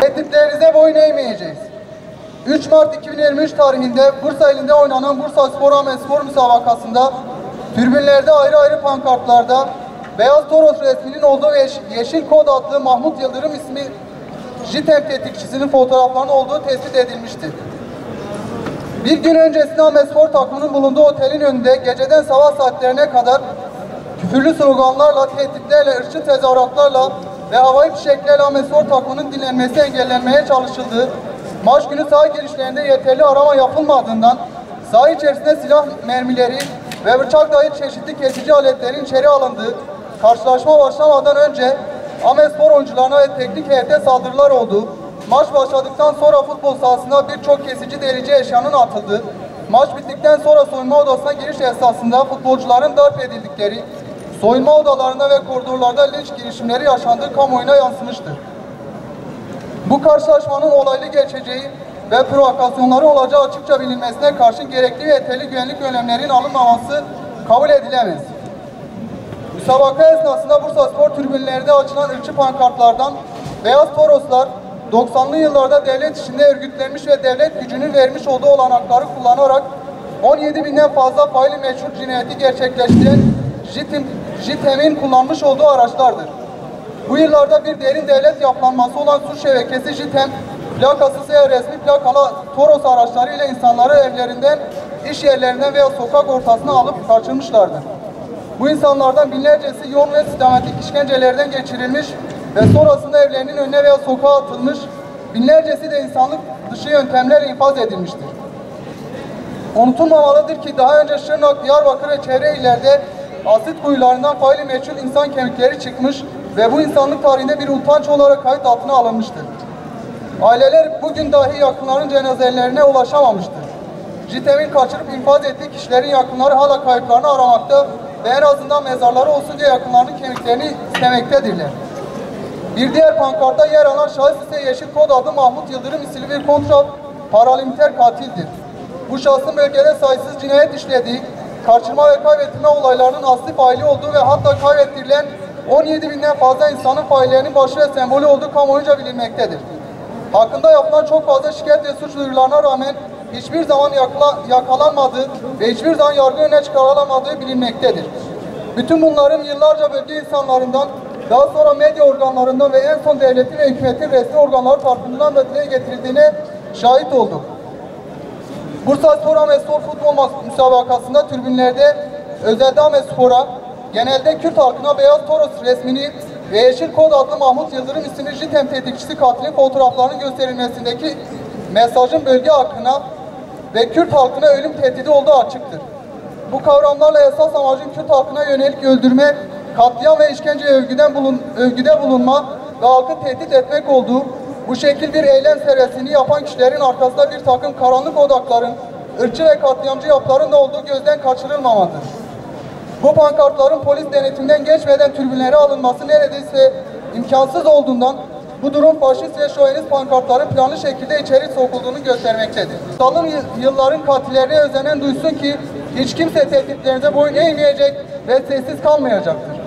Tehditlerinize boyun eğmeyeceğiz. 3 Mart 2023 tarihinde Bursa ilinde oynanan Bursa Spor Ahmet Spor müsabakasında tribünlerde ayrı ayrı pankartlarda Beyaz Toros resminin olduğu ve Yeşil Kod adlı Mahmut Yıldırım ismi JITEM tetikçisinin fotoğraflarının olduğu tespit edilmiştir. Bir gün öncesinde Ahmet Spor takımının bulunduğu otelin önünde geceden sabah saatlerine kadar küfürlü sloganlarla, tehditlerle, ırkçı tezahüratlarla ve havai fişeklerle Ahmet Spor takımının dinlenmesi engellenmeye çalışıldığı, maç günü saha girişlerinde yeterli arama yapılmadığından saha içerisinde silah mermileri ve bıçak dahil çeşitli kesici aletlerin içeri alındığı, karşılaşma başlamadan önce Ahmet Spor oyuncularına ve teknik heyete saldırılar olduğu, maç başladıktan sonra futbol sahasında birçok kesici delici eşyanın atıldığı, maç bittikten sonra soyunma odasına giriş esnasında futbolcuların darp edildikleri, soyunma odalarında ve koridorlarda linç girişimleri yaşandığı kamuoyuna yansımıştır. Bu karşılaşmanın olaylı geçeceği ve provokasyonları olacağı açıkça bilinmesine karşın gerekli ve yeterli güvenlik önlemlerinin alınmaması kabul edilemez. Müsabaka esnasında Bursa Spor tribünlerinde açılan ırkçı pankartlardan Beyaz Toroslar 90'lı yıllarda devlet içinde örgütlenmiş ve devlet gücünün vermiş olduğu olanakları kullanarak 17.000'den fazla faili meçhul cinayeti gerçekleştiren JITEM'in kullanmış olduğu araçlardır. Bu yıllarda bir derin devlet yapılanması olan suç şebekesi JITEM, plakasız veya resmi plakalı Toros araçlarıyla insanları evlerinden, iş yerlerinden veya sokak ortasına alıp kaçırmışlardır. Bu insanlardan binlercesi yoğun ve sistematik işkencelerden geçirilmiş ve sonrasında evlerinin önüne veya sokağa atılmış, binlercesi de insanlık dışı yöntemlerle infaz edilmiştir. Unutulmamalıdır ki daha önce Şırnak, Diyarbakır ve çevre illerde asit kuyularından faili meçhul insan kemikleri çıkmış ve bu insanlık tarihinde bir utanç olarak kayıt altına alınmıştır. Aileler bugün dahi yakınların cenazelerine ulaşamamıştır. JITEM'in kaçırıp infaz ettiği kişilerin yakınları hala kayıplarını aramakta ve en azından mezarları olsun diye yakınlarının kemiklerini istemektedirler. Bir diğer pankartta yer alan şahıs ise Yeşil Kod adlı Mahmut Yıldırım isimli bir kontra paralimiter katildir. Bu şahsın bölgede sayısız cinayet işlediği, kaçırma ve kaybettirme olaylarının asli faili olduğu ve hatta kaybettirilen 17.000'den fazla insanın faillerinin başı ve sembolü olduğu kamuoyunca bilinmektedir. Hakkında yapılan çok fazla şikayet ve suç duyurularına rağmen hiçbir zaman yakalanmadığı ve hiçbir zaman yargı önüne çıkarılamadığı bilinmektedir. Bütün bunların yıllarca bölge insanlarından, daha sonra medya organlarından ve en son devletin ve hükümetin resmi organları tarafından da dile getirildiğine şahit olduk. Bursa Spor Ahmet Spor futbol müsabakasında tribünlerde özelde Ahmet Spor'a, genelde Kürt halkına Beyaz Toros resmini ve Yeşil Kod adlı Mahmut Yıldırım isimli JITEM tetikçisi katilin fotoğraflarının gösterilmesindeki mesajın bölge halkına ve Kürt halkına ölüm tehdidi olduğu açıktır. Bu kavramlarla esas amacın Kürt halkına yönelik öldürme, katliam ve işkence övgüde bulunma ve halkı tehdit etmek olduğu, bu şekil bir eylem serisini yapan kişilerin arkasında bir takım karanlık odakların, ırkçı ve katliamcı yapıların da olduğu gözden kaçırılmamalıdır. Bu pankartların polis denetiminden geçmeden tribünlere alınması neredeyse imkansız olduğundan bu durum faşist ve şovenist pankartların planlı şekilde içeri sokulduğunu göstermektedir. Zalim yılların katillerine özenen duysun ki hiç kimse tehditlerinize boyun eğmeyecek ve sessiz kalmayacaktır.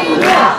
Savunuyor.